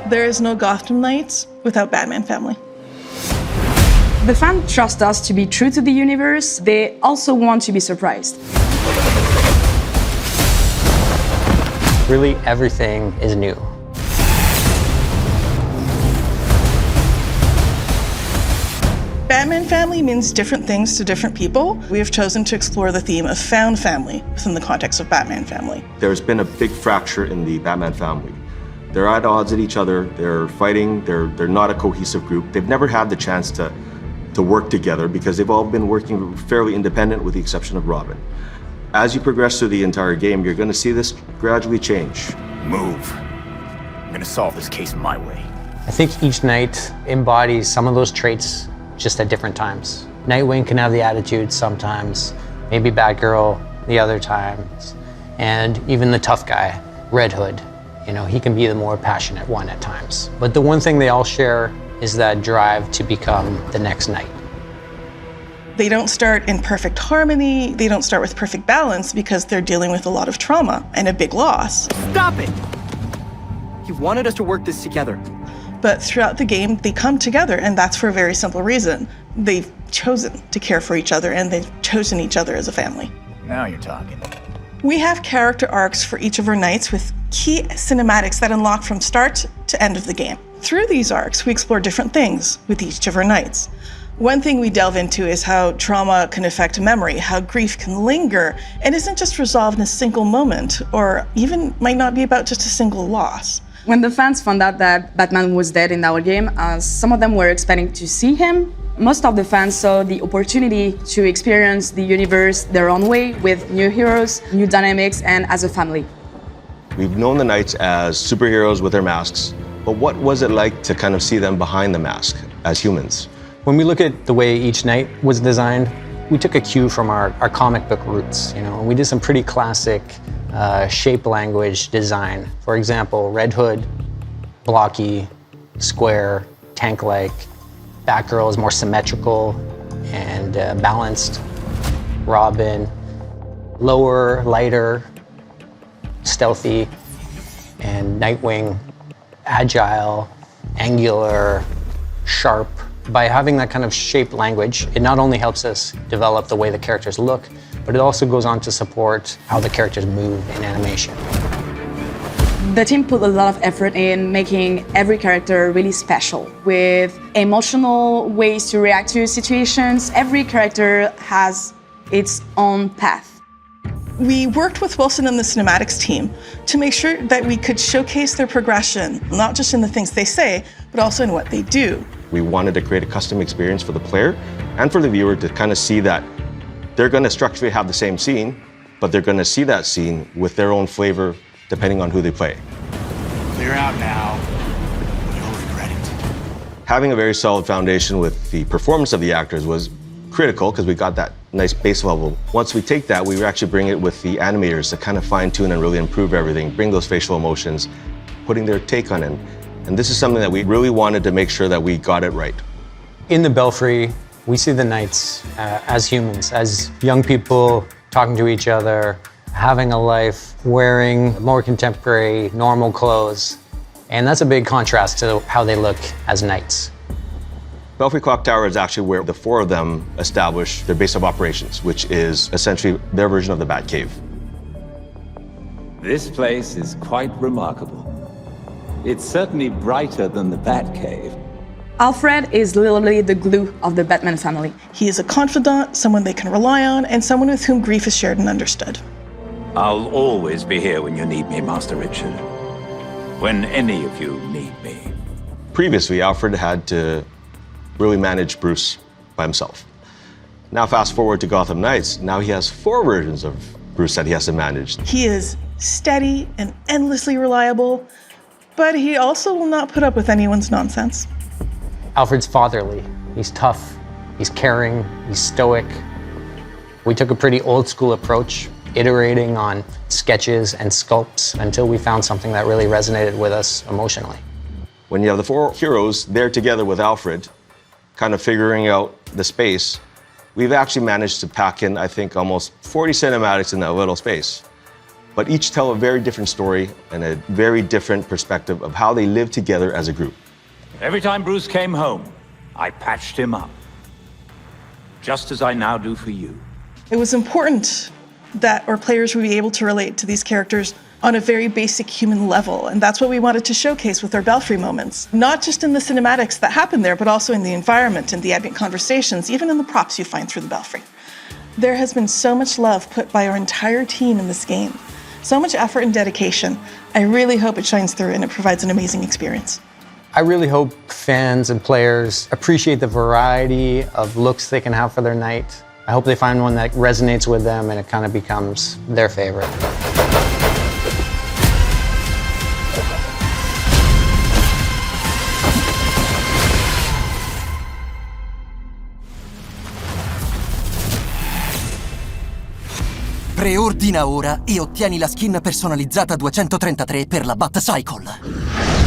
There is no Gotham Knights without Batman Family. The fans trust us to be true to the universe. They also want to be surprised. Really, everything is new. Batman Family means different things to different people. We have chosen to explore the theme of found family within the context of Batman Family. There's been a big fracture in the Batman family. They're at odds at each other, they're fighting, they're not a cohesive group. They've never had the chance to work together because they've all been working fairly independent with the exception of Robin. As you progress through the entire game, you're going to see this gradually change. Move. I'm going to solve this case my way. I think each knight embodies some of those traits just at different times. Nightwing can have the attitude sometimes, maybe Batgirl the other times, and even the tough guy, Red Hood. You know, he can be the more passionate one at times. But the one thing they all share is that drive to become the next knight. They don't start in perfect harmony, they don't start with perfect balance because they're dealing with a lot of trauma and a big loss. Stop it! You wanted us to work this together. But throughout the game, they come together, and that's for a very simple reason. They've chosen to care for each other, and they've chosen each other as a family. Now you're talking. We have character arcs for each of our knights with key cinematics that unlock from start to end of the game. Through these arcs, we explore different things with each of our knights. One thing we delve into is how trauma can affect memory, how grief can linger, and isn't just resolved in a single moment, or even might not be about just a single loss. When the fans found out that Batman was dead in our game, some of them were expecting to see him. Most of the fans saw the opportunity to experience the universe their own way with new heroes, new dynamics, and as a family. We've known the Knights as superheroes with their masks, but what was it like to kind of see them behind the mask as humans? When we look at the way each knight was designed, we took a cue from our comic book roots. You know, we did some pretty classic shape language design. For example, Red Hood, blocky, square, tank-like. Batgirl is more symmetrical and balanced. Robin, lower, lighter, stealthy. And Nightwing, agile, angular, sharp. By having that kind of shaped language, it not only helps us develop the way the characters look, but it also goes on to support how the characters move in animation. The team put a lot of effort in making every character really special, with emotional ways to react to situations. Every character has its own path. We worked with Wilson and the cinematics team to make sure that we could showcase their progression, not just in the things they say, but also in what they do. We wanted to create a custom experience for the player and for the viewer to kind of see that they're going to structurally have the same scene, but they're going to see that scene with their own flavor depending on who they play. Clear out now. You'll regret it. Having a very solid foundation with the performance of the actors was critical because we got that nice base level. Once we take that, we actually bring it with the animators to kind of fine-tune and really improve everything, bring those facial emotions, putting their take on it. And this is something that we really wanted to make sure that we got it right. In the Belfry, we see the knights as humans, as young people talking to each other, having a life, wearing more contemporary, normal clothes. And that's a big contrast to how they look as knights. Belfry Clock Tower is actually where the four of them establish their base of operations, which is essentially their version of the Batcave. This place is quite remarkable. It's certainly brighter than the Batcave. Alfred is literally the glue of the Batman family. He is a confidant, someone they can rely on, and someone with whom grief is shared and understood. I'll always be here when you need me, Master Richard. When any of you need me. Previously, Alfred had to really manage Bruce by himself. Now fast forward to Gotham Knights, now he has 4 versions of Bruce that he has to manage. He is steady and endlessly reliable, but he also will not put up with anyone's nonsense. Alfred's fatherly. He's tough, he's caring, he's stoic. We took a pretty old school approach, iterating on sketches and sculpts until we found something that really resonated with us emotionally. When you have the 4 heroes there together with Alfred, kind of figuring out the space, we've actually managed to pack in, I think, almost 40 cinematics in that little space. but each tell a very different story and a very different perspective of how they live together as a group. Every time Bruce came home, I patched him up. Just as I now do for you. It was important that our players would be able to relate to these characters on a very basic human level, and that's what we wanted to showcase with our Belfry moments. Not just in the cinematics that happen there, but also in the environment and the ambient conversations, even in the props you find through the Belfry. There has been so much love put by our entire team in this game. So much effort and dedication. I really hope it shines through and it provides an amazing experience. I really hope fans and players appreciate the variety of looks they can have for their night. I hope they find one that resonates with them and it kind of becomes their favorite. Preordina ora e ottieni la skin personalizzata 233 per la Bat-Cycle.